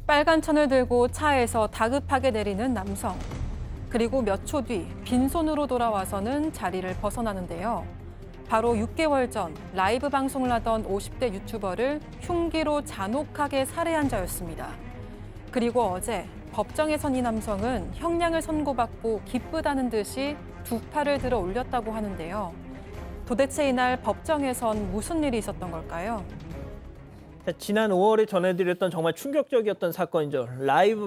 빨간 천을 들고 차에서 다급하게 내리는 남성. 그리고 몇 초 뒤 빈손으로 돌아와서는 자리를 벗어나는데요. 바로 6개월 전 라이브 방송을 하던 50대 유튜버를 흉기로 잔혹하게 살해한 자였습니다. 그리고 어제 법정에 선 이 남성은 형량을 선고받고 기쁘다는 듯이 두 팔을 들어 올렸다고 하는데요. 도대체 이날 법정에선 무슨 일이 있었던 걸까요? 지난 5월에 전해드렸던 정말 충격적이었던 사건이죠.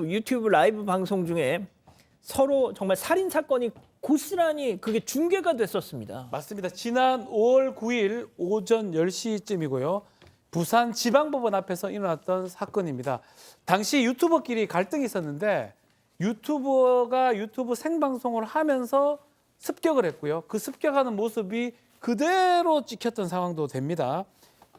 유튜브 라이브 방송 중에 서로 정말 살인 사건이 고스란히 그게 중계가 됐었습니다. 맞습니다. 지난 5월 9일 오전 10시쯤이고요. 부산 지방법원 앞에서 일어났던 사건입니다. 당시 유튜버끼리 갈등이 있었는데 유튜버가 유튜브 생방송을 하면서 습격을 했고요. 그 습격하는 모습이 그대로 찍혔던 상황도 됩니다.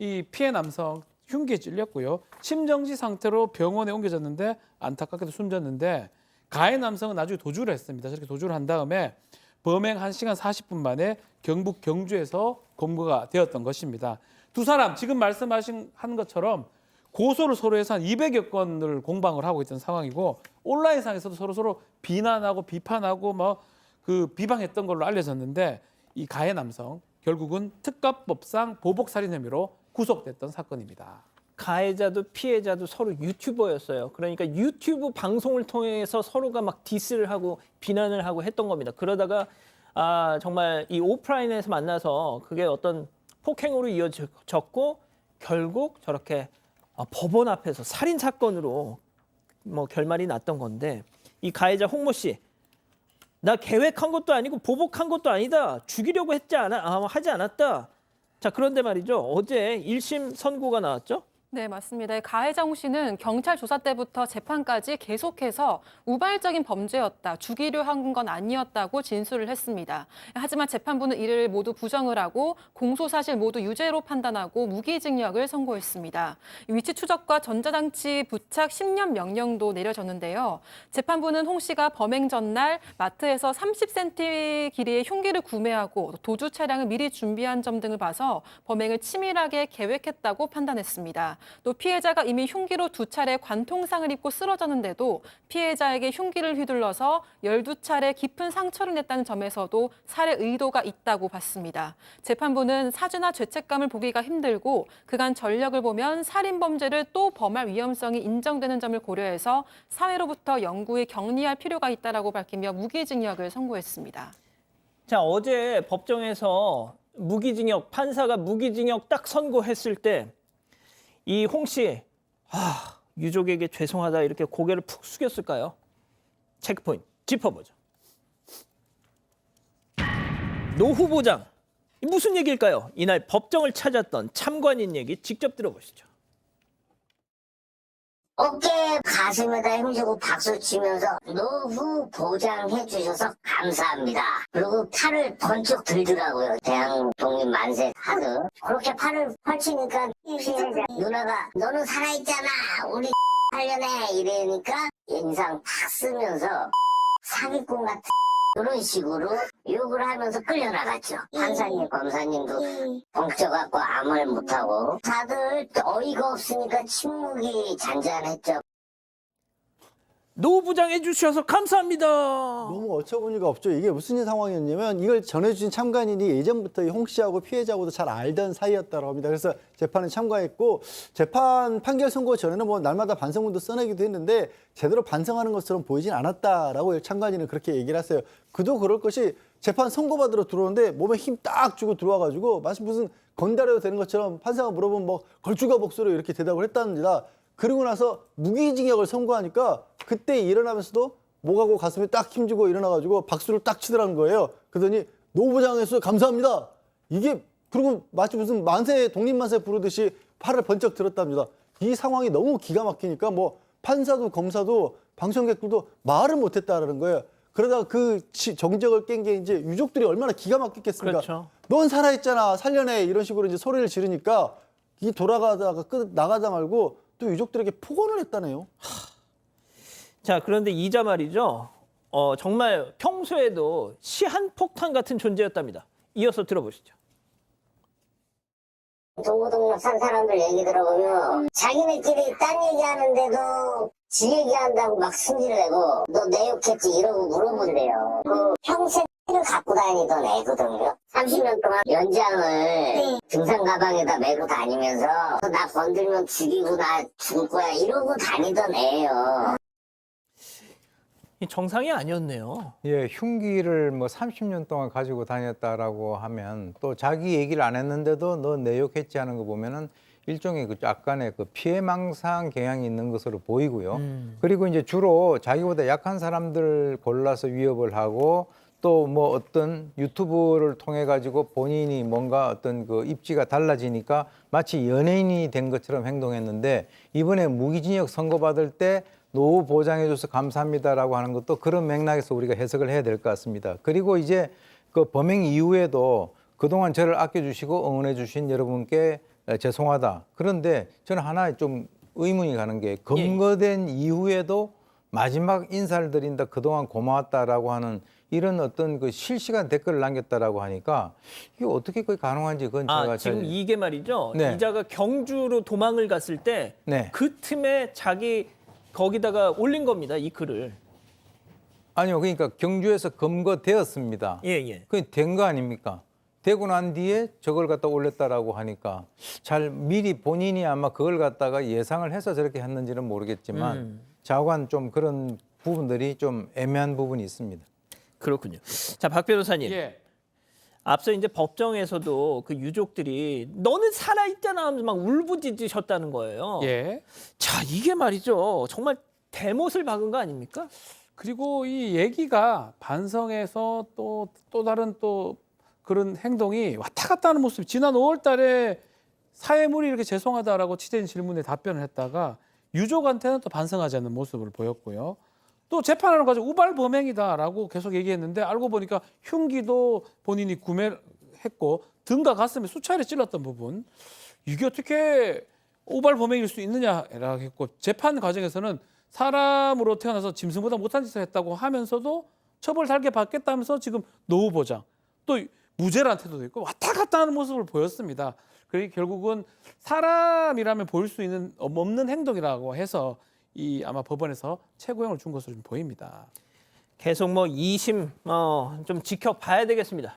이 피해 남성 흉기에 찔렸고요. 심정지 상태로 병원에 옮겨졌는데 안타깝게도 숨졌는데 가해 남성은 나중에 도주를 했습니다. 저렇게 도주를 한 다음에 범행 1시간 40분 만에 경북 경주에서 검거가 되었던 것입니다. 두 사람 지금 말씀하신 것처럼 고소를 서로 해서 한 200여 건을 공방을 하고 있던 상황이고 온라인상에서도 서로 비난하고 비판하고 비방했던 걸로 알려졌는데 이 가해 남성 결국은 특가법상 보복살인 혐의로 구속됐던 사건입니다. 가해자도 피해자도 서로 유튜버였어요. 그러니까 유튜브 방송을 통해서 서로가 막 디스를 하고 비난을 하고 했던 겁니다. 그러다가 정말 이 오프라인에서 만나서 그게 어떤 폭행으로 이어졌고 결국 저렇게 법원 앞에서 살인 사건으로 결말이 났던 건데 이 가해자 홍모 씨, 나 계획한 것도 아니고 보복한 것도 아니다. 죽이려고 하지 않았다. 자, 그런데 말이죠. 어제 1심 선고가 나왔죠? 네, 맞습니다. 가해자 홍 씨는 경찰 조사 때부터 재판까지 계속해서 우발적인 범죄였다, 죽이려 한 건 아니었다고 진술을 했습니다. 하지만 재판부는 이를 모두 부정을 하고 공소사실 모두 유죄로 판단하고 무기징역을 선고했습니다. 위치 추적과 전자장치 부착 10년 명령도 내려졌는데요. 재판부는 홍 씨가 범행 전날 마트에서 30cm 길이의 흉기를 구매하고 도주 차량을 미리 준비한 점 등을 봐서 범행을 치밀하게 계획했다고 판단했습니다. 또 피해자가 이미 흉기로 2차례 관통상을 입고 쓰러졌는데도 피해자에게 흉기를 휘둘러서 12차례 깊은 상처를 냈다는 점에서도 살해 의도가 있다고 봤습니다. 재판부는 사죄나 죄책감을 보기가 힘들고 그간 전력을 보면 살인 범죄를 또 범할 위험성이 인정되는 점을 고려해서 사회로부터 영구히 격리할 필요가 있다라고 밝히며 무기징역을 선고했습니다. 자, 어제 법정에서 판사가 무기징역 딱 선고했을 때 이 홍 씨, 유족에게 죄송하다 이렇게 고개를 푹 숙였을까요? 체크포인트 짚어보죠. 노 후보장, 무슨 얘기일까요? 이날 법정을 찾았던 참관인 얘기 직접 들어보시죠. 어깨 가슴에다 힘주고 박수 치면서 노후 보장해 주셔서 감사합니다. 그리고 팔을 번쩍 들더라고요. 대한독립 만세 하듯. 그렇게 팔을 펼치니까 피해자 누나가 너는 살아있잖아. 우리 살려내. 이러니까 인상 팍 쓰면서 사기꾼 같은 그런 식으로 욕을 하면서 끌려나갔죠. 판사님, 검사님도 벙쪄갖고 아무 말 못하고 다들 어이가 없으니까 침묵이 잔잔했죠. 노 부장 해주셔서 감사합니다. 너무 어처구니가 없죠. 이게 무슨 상황이었냐면 이걸 전해주신 참관인이 예전부터 이 홍 씨하고 피해자하고도 잘 알던 사이였다고 합니다. 그래서 재판에 참가했고 재판 판결 선고 전에는 날마다 반성문도 써내기도 했는데 제대로 반성하는 것처럼 보이진 않았다라고 참관인은 그렇게 얘기를 했어요. 그도 그럴 것이 재판 선고받으러 들어오는데 몸에 힘 딱 주고 들어와가지고 마치 무슨 건달해도 되는 것처럼 판사가 물어보면 걸쭉한 목소리로 이렇게 대답을 했답니다. 그러고 나서 무기징역을 선고하니까 그때 일어나면서도 목하고 가슴에 딱 힘주고 일어나가지고 박수를 딱 치더라는 거예요. 그러더니 노 부장에서 감사합니다. 이게 그리고 마치 무슨 독립만세 부르듯이 팔을 번쩍 들었답니다. 이 상황이 너무 기가 막히니까 판사도 검사도 방청객들도 말을 못했다라는 거예요. 그러다가 그 정적을 깬 게 이제 유족들이 얼마나 기가 막혔겠습니까? 그렇죠. 넌 살아있잖아, 살려내 이런 식으로 이제 소리를 지르니까 이 돌아가다가 나가다 말고 또 유족들에게 폭언을 했다네요. 자, 그런데 이자 말이죠. 정말 평소에도 시한폭탄 같은 존재였답니다. 이어서 들어보시죠. 동고동락 산 사람들 얘기 들어보면 자기네끼리 딴 얘기하는데도 지 얘기한다고 막 승질을 내고 너 내 욕했지 이러고 물어본대요. 그 평생 를 갖고 다니던 애거든요. 30년 동안 연장을 등산 가방에다 메고 다니면서 나 건들면 죽이고 나 죽을 거야 이러고 다니던 애예요. 이 정상이 아니었네요. 예, 흉기를 뭐 30년 동안 가지고 다녔다라고 하면 또 자기 얘기를 안 했는데도 너 내 욕했지 하는 거 보면은 일종의 그 약간의 그 피해망상 경향이 있는 것으로 보이고요. 그리고 이제 주로 자기보다 약한 사람들 골라서 위협을 하고 또 뭐 어떤 유튜브를 통해 가지고 본인이 뭔가 어떤 그 입지가 달라지니까 마치 연예인이 된 것처럼 행동했는데 이번에 무기징역 선고받을 때 노후 보장해줘서 감사합니다라고 하는 것도 그런 맥락에서 우리가 해석을 해야 될 것 같습니다. 그리고 이제 그 범행 이후에도 그동안 저를 아껴주시고 응원해주신 여러분께 죄송하다. 그런데 저는 하나 좀 의문이 가는 게 검거된 이후에도 마지막 인사를 드린다. 그동안 고마웠다라고 하는 이런 어떤 그 실시간 댓글을 남겼다라고 하니까 이게 어떻게 그게 가능한지 그건 제가 지금 이게 말이죠. 네. 이자가 경주로 도망을 갔을 때 네. 그 틈에 자기 거기다가 올린 겁니다. 이 글을. 아니요. 그러니까 경주에서 검거되었습니다. 예. 그게 된 거 아닙니까? 되고 난 뒤에 저걸 갖다 올렸다라고 하니까 잘 미리 본인이 아마 그걸 갖다가 예상을 해서 저렇게 했는지는 모르겠지만 좌우간 좀 그런 부분들이 좀 애매한 부분이 있습니다. 그렇군요. 자, 박 변호사님. 예. 앞서 이제 법정에서도 그 유족들이 너는 살아있잖아 하면서 막 울부짖으셨다는 거예요. 예. 자, 이게 말이죠. 정말 대못을 박은 거 아닙니까? 그리고 이 얘기가 반성해서 또 다른 또 그런 행동이 왔다 갔다 하는 모습이 지난 5월 달에 사회물이 이렇게 죄송하다라고 취재진 질문에 답변을 했다가 유족한테는 또 반성하지 않는 모습을 보였고요. 또 재판하는 과정 우발 범행이다라고 계속 얘기했는데 알고 보니까 흉기도 본인이 구매를 했고 등과 가슴에 수차례 찔렀던 부분 이게 어떻게 우발 범행일 수 있느냐라고 했고 재판 과정에서는 사람으로 태어나서 짐승보다 못한 짓을 했다고 하면서도 처벌 달게 받겠다면서 지금 노후 보장 또 무죄라는 태도도 있고 왔다 갔다 하는 모습을 보였습니다. 그게 결국은 사람이라면 보일 수 있는 없는 행동이라고 해서 이 아마 법원에서 최고형을 준 것으로 좀 보입니다. 계속 뭐 2심 좀 지켜봐야 되겠습니다.